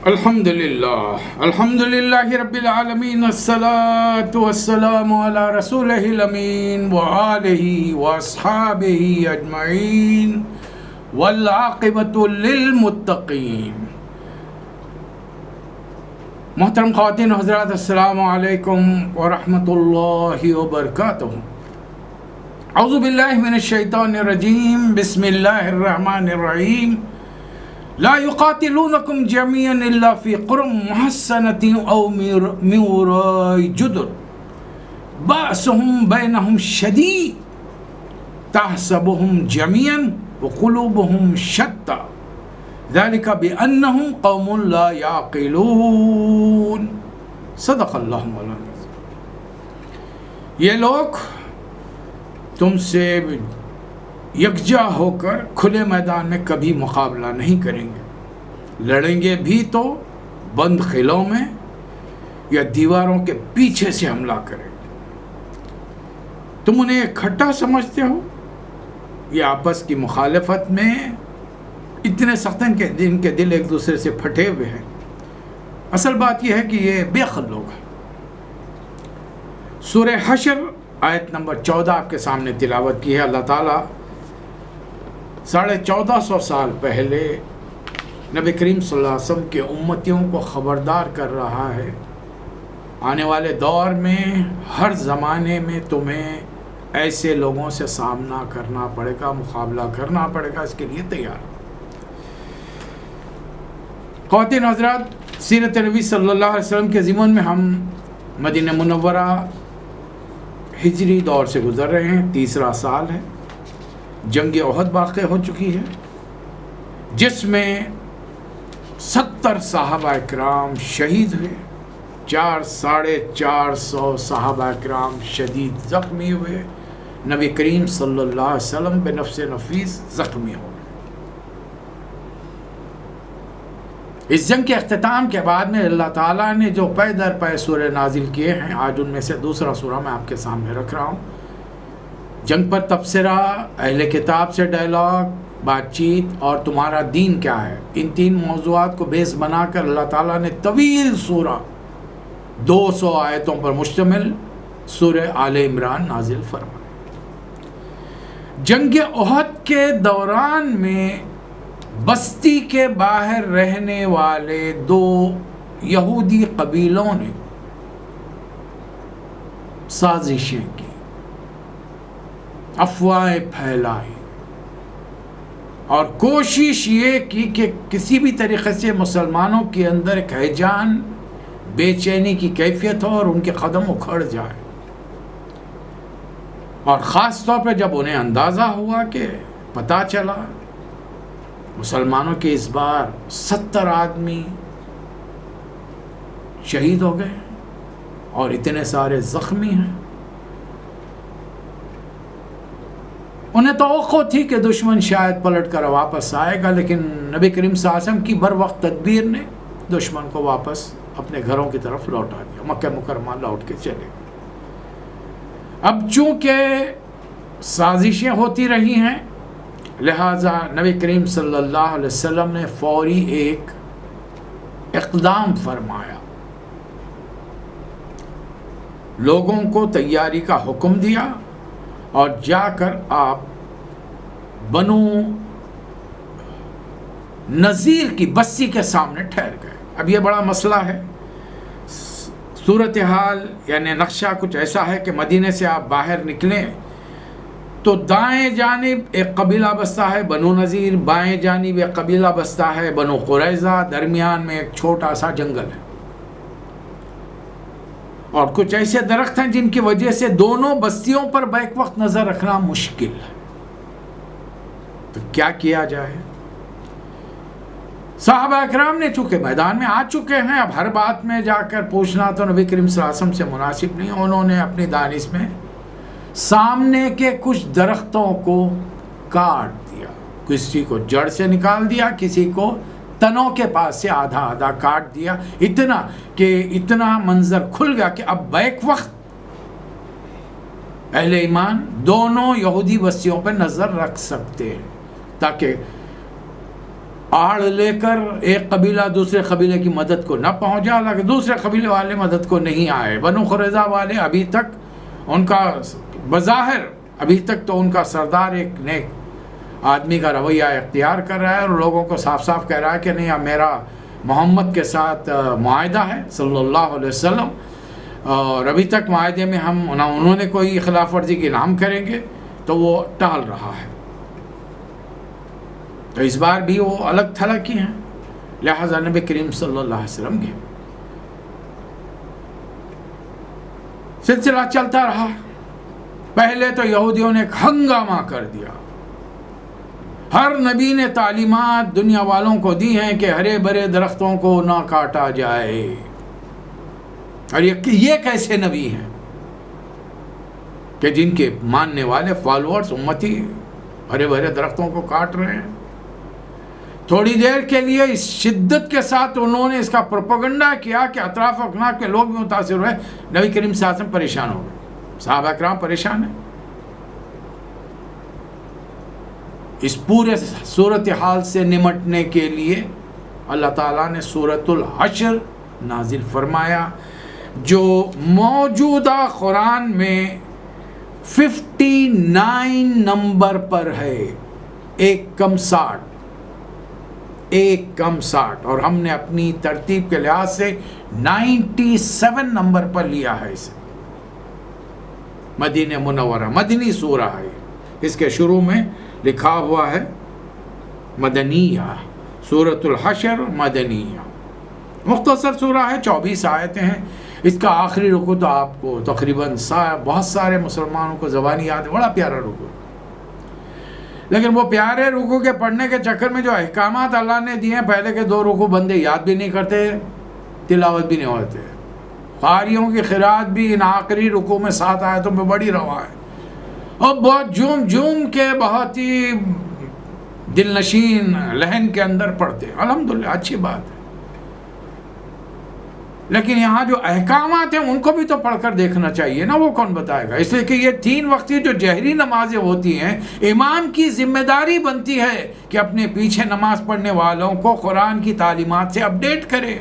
الحمدللہ رب العالمین، الصلاۃ والسلام علی رسولہ الامین وآلہ واصحابہ اجمعین والعاقبۃ للمتقین۔ محترم خواتین و حضرات، السلام علیکم ورحمۃ اللہ وبرکاتہ۔ اعوذ باللہ من الشیطان الرجیم، بسم اللہ الرحمن الرحیم۔ لا يقاتلونكم جميعا الا في قرى محصنة او من وراء جدر بأسهم بينهم شديد تحسبهم جميعا وقلوبهم شتى ذلك بأنهم قوم لا يعقلون۔ صدق اللہ مولانا۔ یہ لوگ تم سے یکجا ہو کر کھلے میدان میں کبھی مقابلہ نہیں کریں گے، لڑیں گے بھی تو بند قلعوں میں یا دیواروں کے پیچھے سے حملہ کریں گے۔ تم انہیں اکٹھا سمجھتے ہو، یہ آپس کی مخالفت میں اتنے سخت ہیں کہ ان کے دل ایک دوسرے سے پھٹے ہوئے ہیں۔ اصل بات یہ ہے کہ یہ بے عقل لوگ ہیں۔ سورہ حشر آیت نمبر 14 آپ کے سامنے تلاوت کی ہے۔ اللہ تعالیٰ 1450 سال پہلے نبی کریم صلی اللہ علیہ وسلم کے امتیوں کو خبردار کر رہا ہے، آنے والے دور میں ہر زمانے میں تمہیں ایسے لوگوں سے سامنا کرنا پڑے گا، مقابلہ کرنا پڑے گا، اس کے لیے تیار۔ خواتین حضرات، سیرت نبی صلی اللہ علیہ وسلم کے ضمن میں ہم مدینہ منورہ ہجری دور سے گزر رہے ہیں، تیسرا سال ہے۔ جنگ احد واقع ہو چکی ہے، جس میں 70 صحابہ اکرام شہید ہوئے، 450 صحابہ اکرام شدید زخمی ہوئے، نبی کریم صلی اللہ علیہ وسلم بنفس نفیس زخمی ہو گئے۔ اس جنگ کے اختتام کے بعد میں اللہ تعالیٰ نے جو پے در پے سورہ نازل کیے ہیں، آج ان میں سے دوسرا سورہ میں آپ کے سامنے رکھ رہا ہوں۔ جنگ پر تبصرہ، اہل کتاب سے ڈائلاگ، بات چیت اور تمہارا دین کیا ہے، ان تین موضوعات کو بیس بنا کر اللہ تعالیٰ نے طویل سورہ 200 آیتوں پر مشتمل سورہ آل عمران نازل فرمایا۔ جنگ احد کے دوران میں بستی کے باہر رہنے والے 2 یہودی قبیلوں نے سازشیں کی، افواہیں پھیلائی اور کوشش یہ کی کہ کسی بھی طریقے سے مسلمانوں کے اندر ایک ہیجان، بے چینی کی کیفیت ہو اور ان کے قدم اکھڑ جائے۔ اور خاص طور پہ جب انہیں اندازہ ہوا کہ پتہ چلا مسلمانوں کے اس بار 70 آدمی شہید ہو گئے اور اتنے سارے زخمی ہیں، انہیں توقع تھی کہ دشمن شاید پلٹ کر واپس آئے گا، لیکن نبی کریم صلی اللہ علیہ وسلم کی بر وقت تدبیر نے دشمن کو واپس اپنے گھروں کی طرف لوٹا دیا، مکہ مکرمہ لوٹ کے چلے گئے۔ اب چونکہ سازشیں ہوتی رہی ہیں، لہٰذا نبی کریم صلی اللہ علیہ وسلم نے فوری ایک اقدام فرمایا، لوگوں کو تیاری کا حکم دیا اور جا کر آپ بنو نذیر کی بستی کے سامنے ٹھہر گئے۔ اب یہ بڑا مسئلہ ہے، صورتحال یعنی نقشہ کچھ ایسا ہے کہ مدینے سے آپ باہر نکلیں تو دائیں جانب ایک قبیلہ بستا ہے بنو نذیر، بائیں جانب ایک قبیلہ بستا ہے بنو قریظہ، درمیان میں ایک چھوٹا سا جنگل ہے اور کچھ ایسے درخت ہیں جن کی وجہ سے دونوں بستیوں پر بیک وقت نظر رکھنا مشکل ہے۔ تو کیا کیا جائے؟ صحابہ اکرام نے چونکہ میدان میں آ چکے ہیں، اب ہر بات میں جا کر پوچھنا تو نبی کریم صلی اللہ علیہ وسلم سے مناسب نہیں، انہوں نے اپنی دانش میں سامنے کے کچھ درختوں کو کاٹ دیا، کسی کو جڑ سے نکال دیا، کسی کو تنوں کے پاس سے آدھا آدھا کاٹ دیا، اتنا منظر کھل گیا کہ اب بیک وقت اہل ایمان دونوں یہودی بستیوں پر نظر رکھ سکتے ہیں، تاکہ آڑ لے کر ایک قبیلہ دوسرے قبیلے کی مدد کو نہ پہنچا، حالانکہ دوسرے قبیلے والے مدد کو نہیں آئے۔ بنو قریظہ والے ابھی تک ان کا بظاہر ابھی تک تو ان کا سردار ایک نیک آدمی کا رویہ اختیار کر رہا ہے اور لوگوں کو صاف صاف کہہ رہا ہے کہ نہیں، اب میرا محمد کے ساتھ معاہدہ ہے صلی اللہ علیہ وسلم، اور ابھی تک معاہدے میں ہم انہوں نے کوئی خلاف ورزی کی نام کریں گے، تو وہ ٹال رہا ہے۔ تو اس بار بھی وہ الگ تھلگ کی ہیں، لہذا نبی کریم صلی اللہ علیہ وسلم کے سلسلہ چلتا رہا۔ پہلے تو یہودیوں نے ہنگامہ کر دیا، ہر نبی نے تعلیمات دنیا والوں کو دی ہیں کہ ہرے بھرے درختوں کو نہ کاٹا جائے، اور یہ کیسے نبی ہیں کہ جن کے ماننے والے فالوورز امتی ہرے بھرے درختوں کو کاٹ رہے ہیں۔ تھوڑی دیر کے لیے اس شدت کے ساتھ انہوں نے اس کا پروپیگنڈا کیا کہ اطراف و اکناف کے لوگ بھی متاثر ہوئے، نبی کریم صلی اللہ علیہ وسلم پریشان ہو گئے، صحابہ کرام پریشان ہیں۔ اس پورے صورتحال سے نمٹنے کے لیے اللہ تعالیٰ نے سورۃ الحشر نازل فرمایا، جو موجودہ قرآن میں 59 نمبر پر ہے، ایک کم 60، اور ہم نے اپنی ترتیب کے لحاظ سے 97 نمبر پر لیا ہے اسے۔ مدینہ منورہ مدنی سورہ ہے، اس کے شروع میں لکھا ہوا ہے مدنیہ، سورۃ الحشر مدنیہ، مختصر سورہ ہے، 24 آیتیں ہیں۔ اس کا آخری رکوع تو آپ کو تقریباً بہت سارے مسلمانوں کو زبانی یاد ہے، بڑا پیارا رکوع ہے، لیکن وہ پیارے رکوع کے پڑھنے کے چکر میں جو احکامات اللہ نے دیے ہیں، پہلے کے 2 رکوع بندے یاد بھی نہیں کرتے، تلاوت بھی نہیں ہوتے۔ قاریوں کی قرات بھی ان آخری رکوع میں 7 آیتوں میں بڑی رواں ہے، اور بہت جھوم کے بہت ہی دل نشین لہن کے اندر پڑھتے ہیں، الحمدللہ اچھی بات ہے۔ لیکن یہاں جو احکامات ہیں ان کو بھی تو پڑھ کر دیکھنا چاہیے نا، وہ کون بتائے گا؟ اس لیے کہ یہ 3 وقتی جو جہری نمازیں ہوتی ہیں، امام کی ذمہ داری بنتی ہے کہ اپنے پیچھے نماز پڑھنے والوں کو قرآن کی تعلیمات سے اپڈیٹ کرے،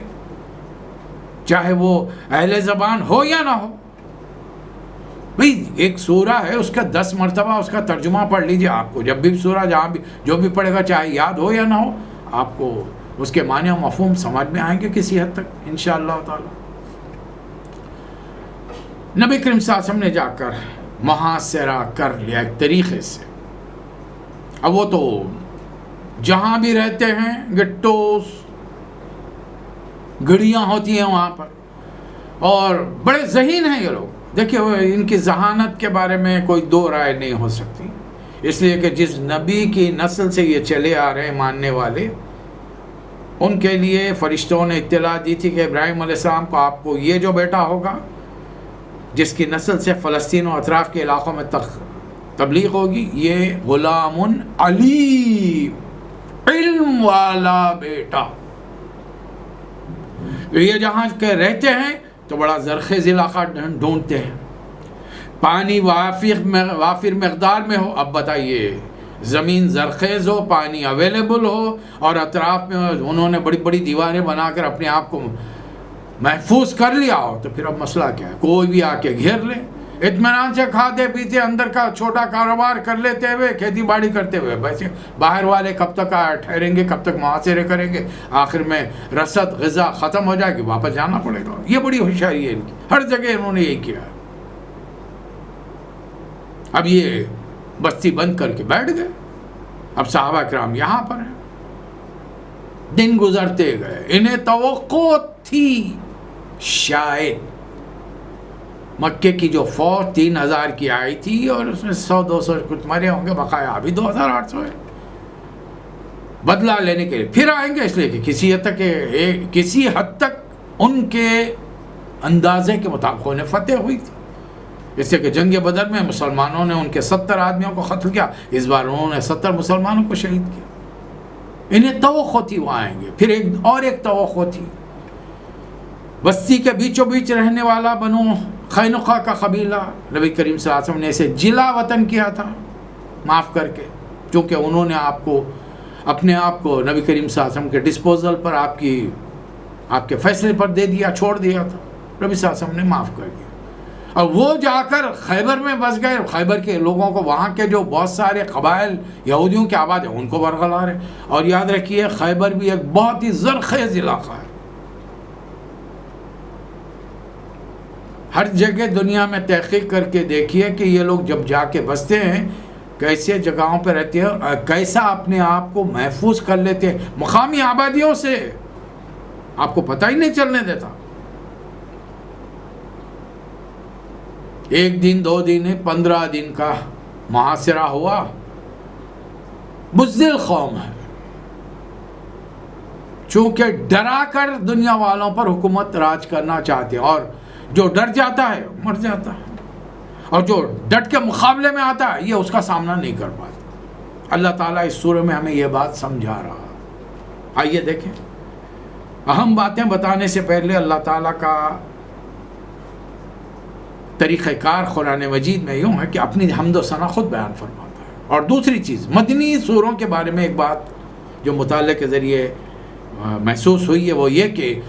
چاہے وہ اہل زبان ہو یا نہ ہو۔ بھئی ایک سورہ ہے، اس کا 10 مرتبہ اس کا ترجمہ پڑھ لیجئے، آپ کو جب بھی سورہ جہاں بھی جو بھی پڑھے گا، چاہے یاد ہو یا نہ ہو، آپ کو اس کے معنی و مفہوم سمجھ میں آئیں گے کسی حد تک انشاءاللہ تعالی۔ نبی کریم صلی اللہ علیہ وسلم نے جا کر محاصرہ کر لیا ایک طریقے سے۔ اب وہ تو جہاں بھی رہتے ہیں، گٹوس گڑیاں ہوتی ہیں وہاں پر، اور بڑے ذہین ہیں یہ لوگ۔ دیکھیے ان کی ذہانت کے بارے میں کوئی 2 رائے نہیں ہو سکتی، اس لیے کہ جس نبی کی نسل سے یہ چلے آ رہے ہیں ماننے والے، ان کے لیے فرشتوں نے اطلاع دی تھی کہ ابراہیم علیہ السلام کو آپ کو یہ جو بیٹا ہوگا، جس کی نسل سے فلسطین و اطراف کے علاقوں میں تبلیغ ہوگی، یہ غلام علیم، علم والا بیٹا۔ یہ جہاں کے رہتے ہیں تو بڑا زرخیز علاقہ ڈھونڈتے ہیں، پانی وافر مقدار میں ہو۔ اب بتائیے، زمین زرخیز ہو، پانی اویلیبل ہو، اور اطراف میں انہوں نے بڑی بڑی دیواریں بنا کر اپنے آپ کو محفوظ کر لیا ہو، تو پھر اب مسئلہ کیا ہے؟ کوئی بھی آ کے گھیر لے، اطمینان سے کھاتے پیتے اندر کا چھوٹا کاروبار کر لیتے ہوئے، کھیتی باڑی کرتے ہوئے، ویسے باہر والے کب تک ٹھہریں گے، کب تک محاصرے کریں گے، آخر میں رسد غذا ختم ہو جائے گی، واپس جانا پڑے گا۔ یہ بڑی ہوشیاری ہے ان کی، ہر جگہ انہوں نے یہی کیا ہے۔ اب یہ بستی بند کر کے بیٹھ گئے، اب صحابہ کرام یہاں پر ہیں۔ دن گزرتے گئے، انہیں توقع تھی شاید مکے کی جو فوج 3000 کی آئی تھی، اور اس میں 100-200 کچھ مرے ہوں گے، بقایا ابھی 2800 ہے، بدلہ لینے کے لیے پھر آئیں گے، اس لیے کہ کسی حد تک ان کے اندازے کے مطابق انہیں فتح ہوئی تھی۔ اس سے کہ جنگ بدر میں مسلمانوں نے ان کے 70 آدمیوں کو قتل کیا، اس بار انہوں نے 70 مسلمانوں کو شہید کیا۔ انہیں توقع تھی وہ آئیں گے۔ پھر ایک توقع تھی، بستی کے بیچوں بیچ رہنے والا بنو قینقاع کا قبیلہ، نبی کریم صلی اللہ علیہ وسلم نے اسے جلا وطن کیا تھا معاف کر کے، چونکہ انہوں نے آپ کو اپنے آپ کو نبی کریم صلی اللہ علیہ وسلم کے ڈسپوزل پر، آپ کے فیصلے پر دے دیا، چھوڑ دیا تھا، نبی صلی اللہ علیہ وسلم نے معاف کر دیا. اور وہ جا کر خیبر میں بس گئے. خیبر کے لوگوں کو، وہاں کے جو بہت سارے قبائل یہودیوں کے آباد ہیں، ان کو برگلا رہے. اور یاد رکھیے خیبر بھی ایک بہت ہی زرخیز علاقہ ہے. ہر جگہ دنیا میں تحقیق کر کے دیکھیے کہ یہ لوگ جب جا کے بستے ہیں کیسے جگہوں پہ رہتے ہیں، کیسا اپنے آپ کو محفوظ کر لیتے ہیں مقامی آبادیوں سے، آپ کو پتہ ہی نہیں چلنے دیتا. 1 دن 2 دن 15 دن کا محاصرہ ہوا. بزدل قوم ہے، چونکہ ڈرا کر دنیا والوں پر حکومت راج کرنا چاہتے ہیں، اور جو ڈر جاتا ہے مر جاتا ہے، اور جو ڈٹ کے مقابلے میں آتا ہے یہ اس کا سامنا نہیں کر پاتا. اللہ تعالیٰ اس سورہ میں ہمیں یہ بات سمجھا رہا ہے. آئیے دیکھیں، اہم باتیں بتانے سے پہلے اللہ تعالیٰ کا طریقہ کار قرآن مجید میں یوں ہے کہ اپنی حمد و ثنا خود بیان فرماتا ہے. اور دوسری چیز، مدنی سوروں کے بارے میں ایک بات جو مطالعے کے ذریعے محسوس ہوئی ہے، وہ یہ کہ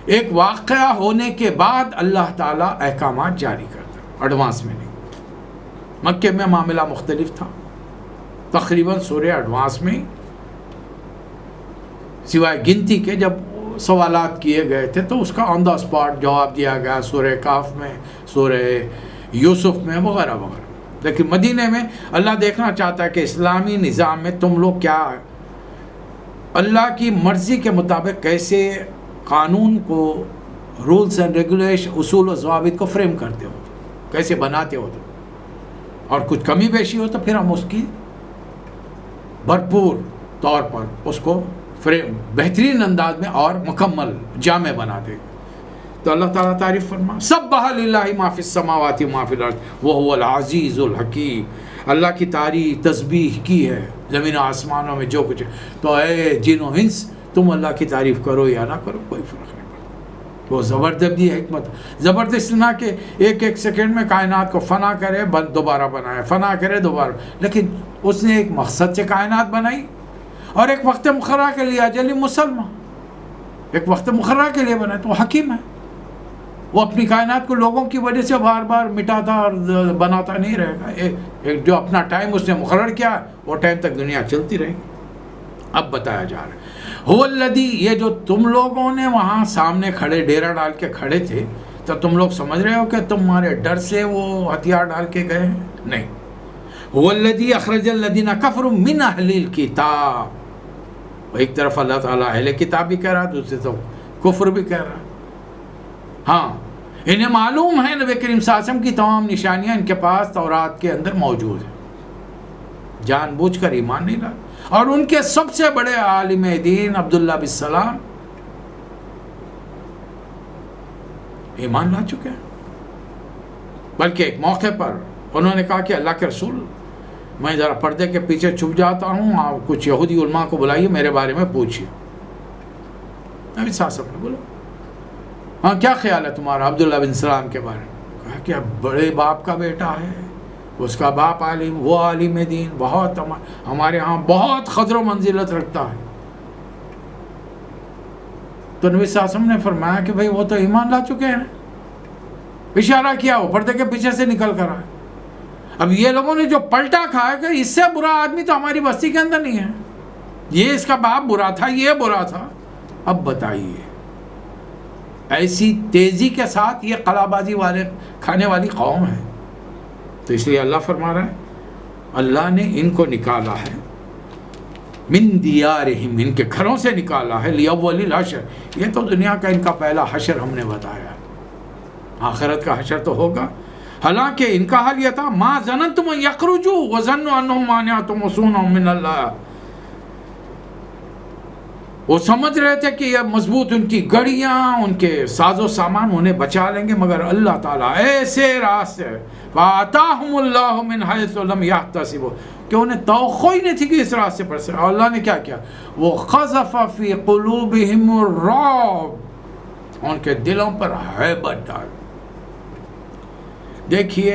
ایک واقعہ ہونے کے بعد اللہ تعالیٰ احکامات جاری کرتا ہے، ایڈوانس میں نہیں. مکے میں معاملہ مختلف تھا، تقریباً سورہ ایڈوانس میں، سوائے گنتی کے جب سوالات کیے گئے تھے تو اس کا آن دا اسپاٹ جواب دیا گیا، سورہ کاف میں، سورہ یوسف میں، وغیرہ وغیرہ. لیکن مدینے میں اللہ دیکھنا چاہتا ہے کہ اسلامی نظام میں تم لوگ کیا اللہ کی مرضی کے مطابق کیسے قانون کو، رولز اینڈ ریگولیشن، اصول و ضوابط کو فریم کرتے ہو، کیسے بناتے ہو تم، اور کچھ کمی بیشی ہو تو پھر ہم اس کی بھرپور طور پر اس کو فریم بہترین انداز میں اور مکمل جامع بنا دے. تو اللہ تعالیٰ تعریف فرما، سبح للہ ما فی السماوات ما فی الارض وہو العزیز الحکیم. اللہ کی تعریف تسبیح کی ہے زمین و آسمانوں میں جو کچھ ہے. تو اے جن و انس، تم اللہ کی تعریف کرو یا نہ کرو کوئی فرق نہیں پڑتا. وہ زبردستی حکمت، زبردست نہ کہ ایک سیکنڈ میں کائنات کو فنا کرے دوبارہ بنائے، فنا کرے دوبارہ، لیکن اس نے ایک مقصد سے کائنات بنائی اور ایک وقت مقررہ کے لیے، اجل مسلمہ، ایک وقت مقررہ کے لیے بنائے. تو وہ حکیم ہے، وہ اپنی کائنات کو لوگوں کی وجہ سے بار بار مٹاتا اور بناتا نہیں رہے گا. ایک جو اپنا ٹائم اس نے مقرر کیا وہ ٹائم تک دنیا چلتی رہے گی. اب بتایا جا رہا ہے هو الذی، یہ جو تم لوگوں نے وہاں سامنے کھڑے ڈیرا ڈال کے کھڑے تھے، تو تم لوگ سمجھ رہے ہو کہ تمہارے ڈر سے وہ ہتھیار ڈال کے گئے ہیں؟ نہیں. هو الذی اخرج الذین کفروا من اہل الکتاب. ایک طرف اللہ تعالیٰ اہل کتاب بھی کہہ رہا، دوسری طرف کفر بھی کہہ رہا. ہاں، انہیں معلوم ہے نبی کریم صلی اللہ علیہ وسلم کی تمام نشانیاں ان کے پاس تورات کے اندر موجود ہیں، جان بوجھ کر ایمان نہیں لاتے. اور ان کے سب سے بڑے عالم دین عبداللہ بن سلام ایمان لا چکے ہیں. بلکہ ایک موقع پر انہوں نے کہا کہ اللہ کے رسول، میں ذرا پردے کے پیچھے چھپ جاتا ہوں، اور کچھ یہودی علماء کو بلائیے میرے بارے میں پوچھیے. نبی صلی اللہ علیہ وسلم نے بولا، ہاں کیا خیال ہے تمہارا عبداللہ بن سلام کے بارے میں؟ کہا کہ بڑے باپ کا بیٹا ہے، اس کا باپ عالم، وہ عالم دین، بہت ہمارے ہاں بہت قدر و منزلت رکھتا ہے. تو نبی صلی اللہ علیہ وسلم نے فرمایا کہ بھئی وہ تو ایمان لا چکے ہیں. اشارہ کیا، وہ پردے کے پیچھے سے نکل کر آئے. اب یہ لوگوں نے جو پلٹا کھایا کہ اس سے برا آدمی تو ہماری بستی کے اندر نہیں ہے، یہ اس کا باپ برا تھا، یہ برا تھا. اب بتائیے، ایسی تیزی کے ساتھ یہ قلع بازی والے کھانے والی قوم ہے. تو اس لیے اللہ فرما رہا ہے، اللہ نے ان کو نکالا ہے من دیارہم، ان کے گھروں سے نکالا ہے، لیول الحشر. یہ تو دنیا کا ان کا پہلا حشر ہم نے بتایا، آخرت کا حشر تو ہوگا. حالانکہ ان کا حال یہ تھا، ما ظننتم ان یخرجوا وظنوا انہم مانعتہم حصونہم من اللہ. وہ سمجھ رہے تھے کہ یہ مضبوط ان کی گڑیاں، ان کے ساز و سامان انہیں بچا لیں گے، مگر اللہ تعالیٰ ایسے راستے فَآتَاهُمُ اللَّهُ مِنْ حَيْثُ لَمْ يَحْتَسِبُوا، کہ انہیں توقع ہی نہیں تھی کہ اس راستے پر سے. اور اللہ نے کیا کیا؟ وہ قَذَفَ فِي قُلُوبِهِمُ الرُّعْبَ، ان کے دلوں پر ہیبت ڈال. دیکھیے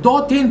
2-3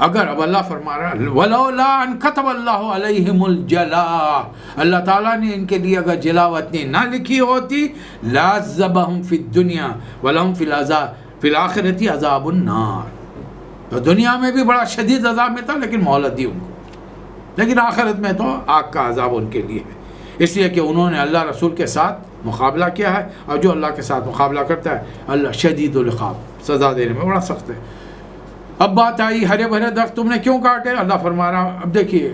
اگر اب اللہ فرما رہا ہے ولولا ان كتب اللہ علیہم الجلا، اللہ تعالیٰ نے ان کے لیے اگر جلاوطنی نہ لکھی ہوتی لعذبہم فی الدنیا ولہم فی الآخرۃ عذاب النار، تو دنیا میں بھی بڑا شدید عذاب میں تھا لیکن مہلت دی ان کو، لیکن آخرت میں تو آگ کا عذاب ان کے لیے ہے، اس لیے کہ انہوں نے اللہ رسول کے ساتھ مقابلہ کیا ہے، اور جو اللہ کے ساتھ مقابلہ کرتا ہے اللہ شدید العقاب، سزا دینے میں بڑا سخت ہے۔ اب بات آئی ہرے بھرے درخت تم نے کیوں کاٹے؟ اللہ فرما رہا، اب دیکھیے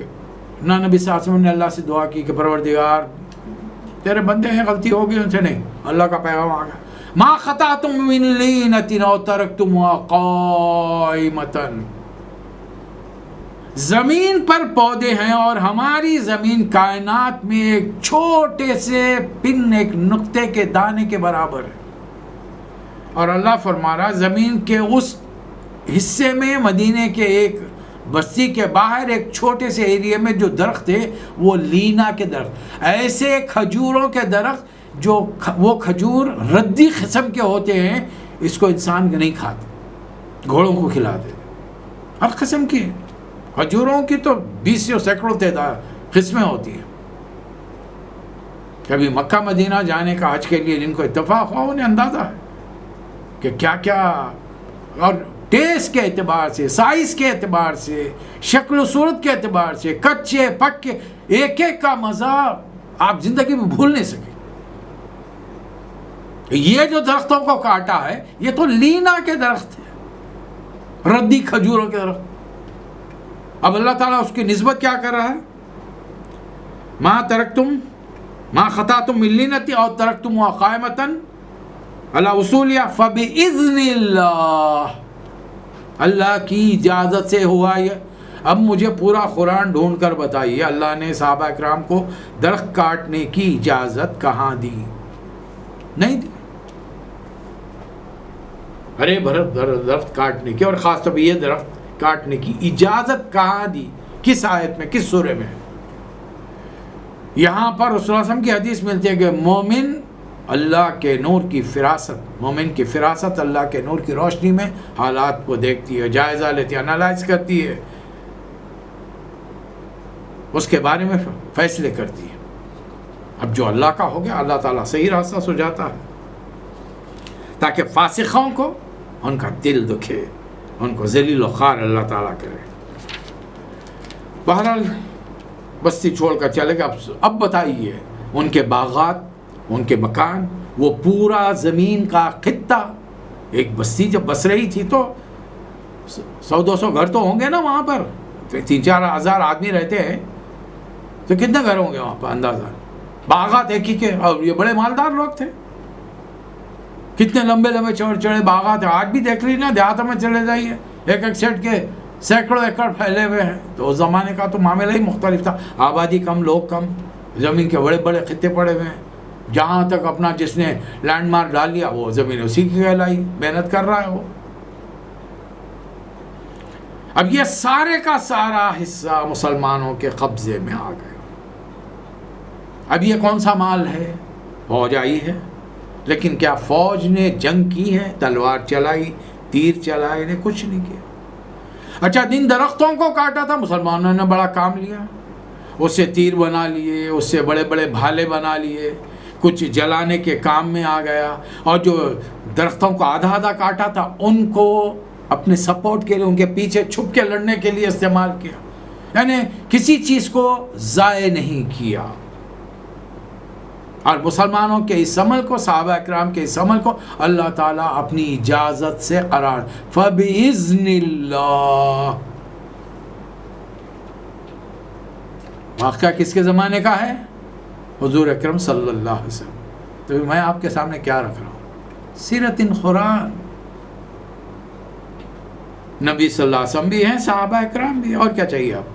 نہ نبی صلی اللہ علیہ وسلم نے اللہ سے دعا کی کہ پروردگار تیرے بندے ہیں، غلطی ہوگی ان سے، نہیں، اللہ کا پیغام آ گیا ما قطعتم من لینۃ او ترکتموها قائمۃ، زمین پر پودے ہیں اور ہماری زمین کائنات میں ایک چھوٹے سے پن، ایک نقطے کے دانے کے برابر ہے، اور اللہ فرما رہا زمین کے اس حصے میں مدینے کے ایک بستی کے باہر ایک چھوٹے سے ایریے میں جو درخت ہے وہ لینا کے درخت، ایسے کھجوروں کے درخت جو وہ کھجور ردی قسم کے ہوتے ہیں، اس کو انسان نہیں کھاتے، گھوڑوں کو کھلاتے، ہر قسم کی کھجوروں کی تو 20 یا سینکڑوں تعداد قسمیں ہوتی ہیں۔ کبھی مکہ مدینہ جانے کا حج کے لیے جن کو اتفاق ہوا انہیں اندازہ ہے کہ کیا کیا، اور ٹیسٹ کے اعتبار سے، سائز کے اعتبار سے، شکل و صورت کے اعتبار سے، کچے پکے، ایک ایک کا مزہ آپ زندگی میں بھول نہیں سکے۔ یہ جو درختوں کو کاٹا ہے یہ تو لینا کے درخت ہے، ردی کھجوروں کے درخت۔ اب اللہ تعالیٰ اس کی نسبت کیا کر رہا ہے؟ ما ترکتم ما خطاتم من لینۃ او ترکتموها قائمۃ علی اصولها فباذن اللہ، اللہ کی اجازت سے ہوا یہ۔ اب مجھے پورا قرآن ڈھونڈ کر بتائیے اللہ نے صحابہ اکرام کو درخت کاٹنے کی اجازت کہاں دی؟ نہیں دی۔ ہرے بھرے درخت کاٹنے کی، اور خاص طور پہ یہ درخت کاٹنے کی اجازت کہاں دی؟ کس آیت میں، کس سورے میں؟ یہاں پر رسول اللہ صلی اللہ علیہ وسلم کی حدیث ملتی ہے کہ مومن اللہ کے نور کی فراست، مومن کی فراست اللہ کے نور کی روشنی میں حالات کو دیکھتی ہے، جائزہ لیتی ہے، انالائز کرتی ہے، اس کے بارے میں فیصلے کرتی ہے۔ اب جو اللہ کا ہو گیا اللہ تعالیٰ صحیح راستہ سجاتا ہے، تاکہ فاسقوں کو ان کا دل دکھے، ان کو ذلیل و خوار اللہ تعالیٰ کرے۔ بہرحال بستی چھوڑ کر چلے گا۔ اب بتائیے ان کے باغات، ان کے مکان، وہ پورا زمین کا خطہ، ایک بستی جب بس رہی تھی تو 100-200 گھر تو ہوں گے نا وہاں پر، 3-4 ہزار آدمی رہتے ہیں تو کتنے گھر ہوں گے وہاں پر اندازہ؟ باغات ایک ہی کے، اور یہ بڑے مالدار لوگ تھے، کتنے لمبے لمبے چوڑے باغات ہیں۔ آج بھی دیکھ لی نا دیہاتوں میں چلے جائیے، ایک ایک سیٹ کے سینکڑوں ایکڑ پھیلے ہوئے ہیں۔ تو اس زمانے کا تو معاملہ ہی مختلف تھا، آبادی کم، لوگ کم، زمین کے بڑے بڑے خطے پڑے ہوئے ہیں، جہاں تک اپنا جس نے لینڈ مارک ڈال لیا وہ زمین اسی کی کہلائی، محنت کر رہا ہے وہ۔ اب یہ سارے کا سارا حصہ مسلمانوں کے قبضے میں آ گئے۔ اب یہ کون سا مال ہے؟ فوج آئی ہے، لیکن کیا فوج نے جنگ کی ہے؟ تلوار چلائی، تیر چلائے؟ نے کچھ نہیں کیا۔ اچھا، جن درختوں کو کاٹا تھا مسلمانوں نے بڑا کام لیا، اس سے تیر بنا لیے، اس سے بڑے بڑے بھالے بنا لیے، کچھ جلانے کے کام میں آ گیا، اور جو درختوں کو آدھا آدھا کاٹا تھا ان کو اپنے سپورٹ کے لیے، ان کے پیچھے چھپ کے لڑنے کے لیے استعمال کیا، یعنی کسی چیز کو ضائع نہیں کیا۔ اور مسلمانوں کے اس عمل کو، صحابہ اکرام کے اس عمل کو اللہ تعالیٰ اپنی اجازت سے قرار، فَبِإِذْنِ اللَّهِ۔ واقعہ کس کے زمانے کا ہے؟ حضور اکرم صلی اللہ علیہ وسلم۔ تو میں آپ کے سامنے کیا رکھ رہا ہوں؟ سیرت قرآن۔ نبی صلی اللہ علیہ وسلم بھی ہیں، صحابہ اکرام بھی، اور کیا چاہیے آپ کو؟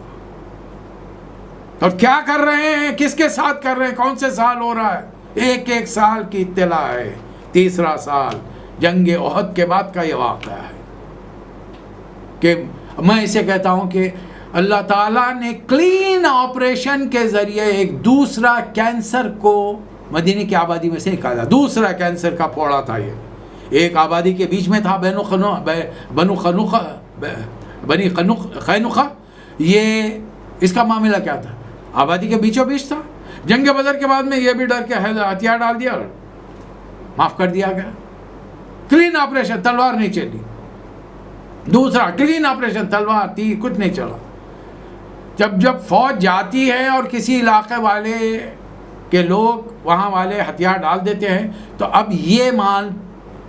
اور کیا کر رہے ہیں، کس کے ساتھ کر رہے ہیں، کون سے سال ہو رہا ہے؟ ایک ایک سال کی اطلاع ہے۔ 3 سال جنگ احد کے بعد کا یہ واقعہ ہے کہ میں اسے کہتا ہوں کہ اللہ تعالیٰ نے کلین آپریشن کے ذریعے ایک دوسرا کینسر کو مدینے کی آبادی میں سے نکالا۔ دوسرا کینسر کا پھوڑا تھا یہ، ایک آبادی کے بیچ میں تھا، بنو بنی قینقاع، یہ اس کا معاملہ کیا تھا؟ آبادی کے بیچوں بیچ تھا. جنگ بدر کے بعد میں یہ بھی ڈر کے ہتھیار ڈال دیا اور معاف کر دیا گیا. کلین آپریشن، تلوار نہیں چلی. دوسرا کلین آپریشن، تلوار تھی کچھ نہیں چلا. جب فوج جاتی ہے اور کسی علاقے والے کے لوگ وہاں والے ہتھیار ڈال دیتے ہیں تو اب یہ مال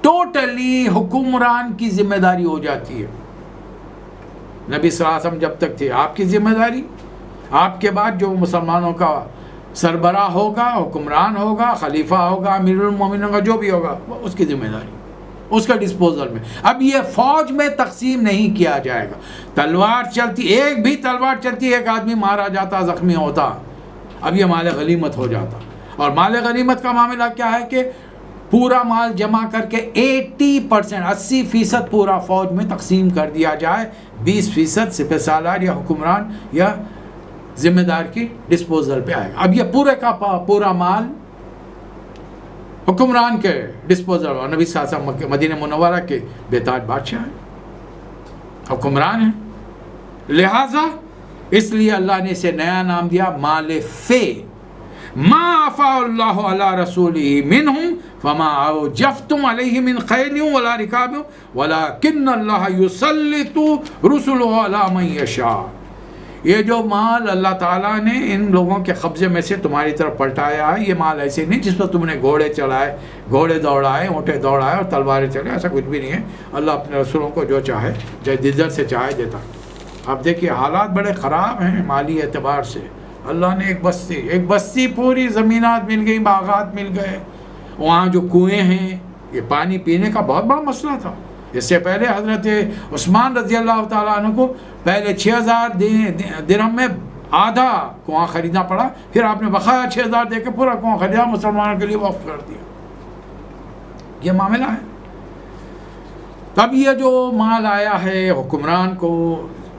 ٹوٹلی حکمران کی ذمہ داری ہو جاتی ہے. نبی صلی اللہ علیہ وسلم جب تک تھے آپ کی ذمہ داری، آپ کے بعد جو مسلمانوں کا سربراہ ہوگا، حکمران ہوگا، خلیفہ ہوگا، امیر المومنین کا جو بھی ہوگا، اس کی ذمہ داری، اس کا ڈسپوزل میں. اب یہ فوج میں تقسیم نہیں کیا جائے گا. تلوار چلتی، ایک بھی تلوار چلتی، ایک آدمی مارا جاتا، زخمی ہوتا، اب یہ مال غنیمت ہو جاتا. اور مال غنیمت کا معاملہ کیا ہے کہ پورا مال جمع کر کے 80%، 80% پورا فوج میں تقسیم کر دیا جائے، 20% سپہ سالار یا حکمران یا ذمہ دار کی ڈسپوزل پہ آئے گا. اب یہ پورے کا پورا مال حکمران کے ڈسپوزل. اور نبی صلی اللہ علیہ وسلم مدینہ منورہ کے بے تاج بادشاہ ہیں، حکمران ہیں. لہذا اس لیے اللہ نے اسے نیا نام دیا مال فے. ما افاء اللہ علی رسولہ منہم فما اوجفتم علیہ من خیل ولا رکاب ولکن اللہ یسلط رسلہ علی من یشاء. یہ جو مال اللہ تعالیٰ نے ان لوگوں کے قبضے میں سے تمہاری طرف پلٹایا ہے، یہ مال ایسے نہیں جس پر تم نے گھوڑے چلائے، گھوڑے دوڑائے، اونٹے دوڑائے اور تلواریں چلے، ایسا کچھ بھی نہیں ہے. اللہ اپنے رسولوں کو جو چاہے جدر سے چاہے دیتا. اب دیکھیے حالات بڑے خراب ہیں مالی اعتبار سے. اللہ نے ایک بستی پوری زمینات مل گئی، باغات مل گئے، وہاں جو کنویں ہیں، یہ پانی پینے کا بہت بڑا مسئلہ تھا. اس سے پہلے حضرت عثمان رضی اللہ تعالیٰ عنہ کو پہلے 6000 درہم میں آدھا کنواں خریدنا پڑا، پھر آپ نے بقایا 6000 دے کے پورا کنواں خریدا، مسلمانوں کے لیے وقف کر دیا. یہ معاملہ ہے. تب یہ جو مال آیا ہے حکمران کو،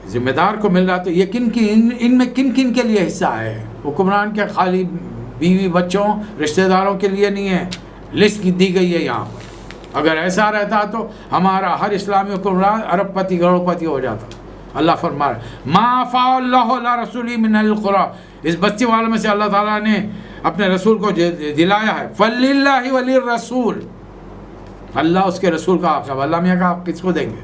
ذمہ دار کو مل رہا، تو یہ ان میں کن کے لیے حصہ ہے؟ حکمران کے خالی بیوی بچوں رشتہ داروں کے لیے نہیں ہے. لسٹ دی گئی ہے یہاں پر. اگر ایسا رہتا تو ہمارا ہر اسلامی حکمران ارب پتی کروڑ پتی ہو جاتا. اللہ فرما رہا ہے ما افاء اللہ علی رسولہ من القریٰ. اس بستی والوں میں سے اللہ تعالیٰ نے اپنے رسول کو دلایا ہے. فللہ ولی الرسول، اللہ اس کے رسول کا حق ہے. اللہ میاں کا حق کس کو دیں گے؟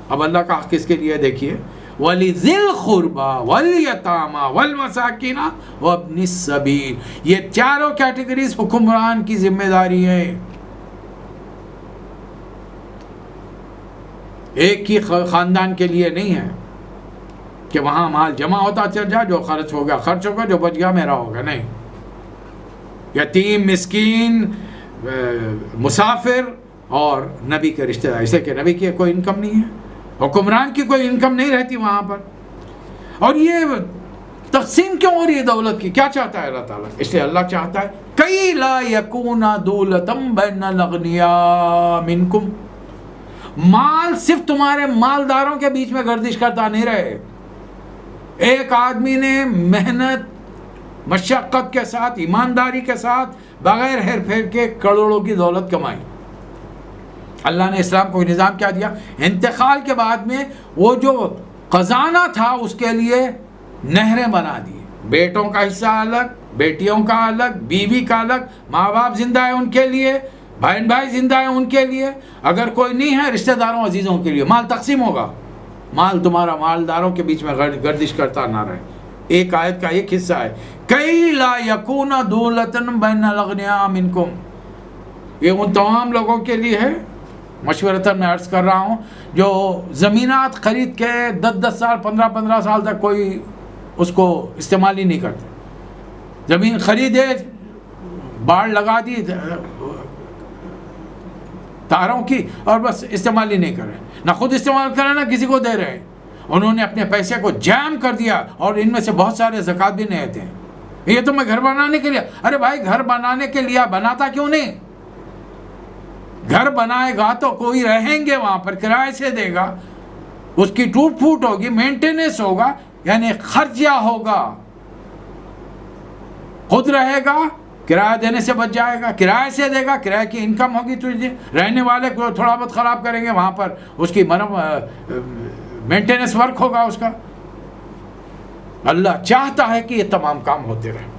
اب اللہ کا حق کس کے لیے دیکھیے، وَلِذِي الْقُرْبَى وَالْيَتَامَى وَالْمَسَاكِينَ وَابْنِ السَّبِيلِ. یہ چاروں کیٹیگریز حکمران کی ذمہ داری ہے. ایک ہی خاندان کے لیے نہیں ہے کہ وہاں مال جمع ہوتا چل جائے، جو خرچ ہوگا خرچ ہوگا، جو بچ گیا میرا ہوگا. نہیں، یتیم، مسکین، مسافر اور نبی کے رشتہ دار. اسے کہ نبی کی کوئی انکم نہیں ہے، حکمران کی کوئی انکم نہیں رہتی وہاں پر. اور یہ تقسیم کیوں ہو رہی ہے دولت کی؟ کیا چاہتا ہے اللہ تعالیٰ؟ اس لیے اللہ چاہتا ہے کئی لا یکون دولتم بین الاغنیاء منکم. مال صرف تمہارے مالداروں کے بیچ میں گردش کرتا نہیں رہے. ایک آدمی نے محنت، مشقت کے ساتھ، ایمانداری کے ساتھ، بغیر ہیر پھیر کے کروڑوں کی دولت کمائی. اللہ نے اسلام کو نظام کیا دیا؟ انتقال کے بعد میں وہ جو خزانہ تھا اس کے لیے نہریں بنا دی. بیٹوں کا حصہ الگ، بیٹیوں کا الگ، بیوی کا الگ، ماں باپ زندہ ہے ان کے لیے، بہن بھائی زندہ ہیں ان کے لیے، اگر کوئی نہیں ہے رشتہ داروں عزیزوں کے لیے. مال تقسیم ہوگا، مال تمہارا مالداروں کے بیچ میں گردش کرتا نہ رہے. ایک آیت کا ایک حصہ ہے کئی لا یکون دولتن بین الاغنیاء منکم. یہ ان تمام لوگوں کے لیے ہے، مشورتاً میں عرض کر رہا ہوں، جو زمینات خرید کے 10 سال 15 سال تک کوئی اس کو استعمال ہی نہیں کرتے. زمین خریدے، باڑ لگا دی تاروں کی اور بس استعمال ہی نہیں کر رہے، نہ خود استعمال کر رہے نہ کسی کو دے رہے. انہوں نے اپنے پیسے کو جام کر دیا اور ان میں سے بہت سارے زکوٰۃ بھی نہیں دیتے ہیں. یہ تو میں گھر بنانے کے لیے. ارے بھائی گھر بنانے کے لیے بناتا کیوں نہیں؟ گھر بنائے گا تو کوئی رہیں گے وہاں پر، کرائے سے دے گا، اس کی ٹوٹ پھوٹ ہوگی، مینٹیننس ہوگا، یعنی خرچہ ہوگا. خود رہے گا، کرایہ دینے سے بچ جائے گا، کرایہ سے دے گا، کرایہ کی انکم ہوگی تجھے، رہنے والے کو تھوڑا بہت خراب کریں گے، وہاں پر اس کی مینٹیننس ورک ہوگا اس کا۔ اللہ چاہتا ہے کہ یہ تمام کام ہوتے رہیں۔